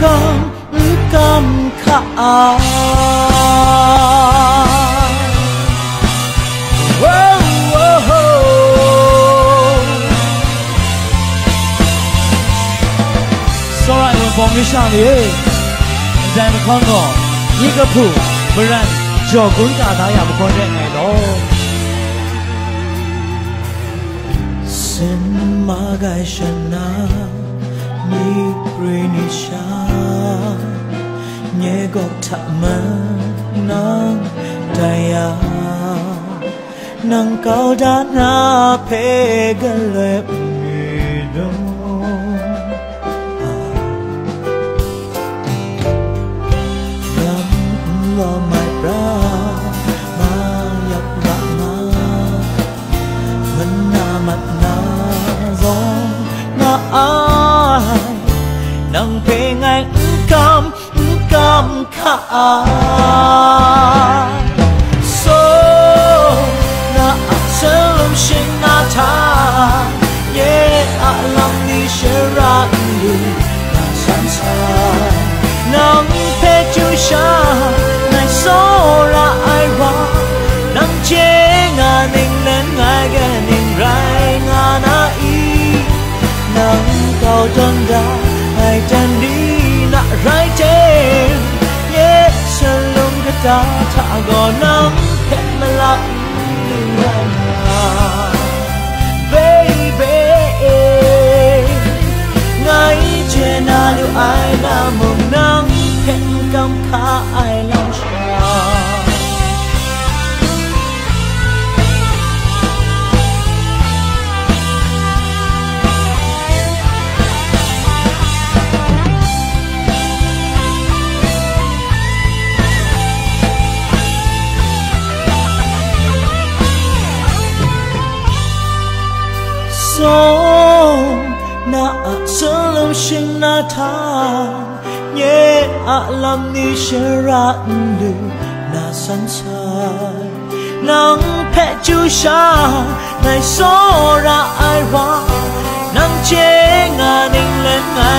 cam khả Sorry, I'm from Mishani. I'm from Congo. Yigapu, Baran, Jogunta, I am content. Sin Magashana, Mi Prinisha, Nyegotama, Nang Daya, Nang Kaudana, Pegalep. Lo mai bra ma yak ra ma mình na mặt na gió na ai nang pe ngay cam kha so na selam shin na ta ye a lam ni shara lu na san sa nang pe chu sha Sora ai wa nang che nga ning len nga ga ning rai nga na I nang cao chân da ai chân đi na rai che ye chân lung cái ta tha go nang phet ma la baby ngai che na lu ai na mong nang phet cam kha ai long So na salam shin na ta ye alam ni shara lu na san sai nang phe chu sha nai so ra ai wa nang che nga ning len nga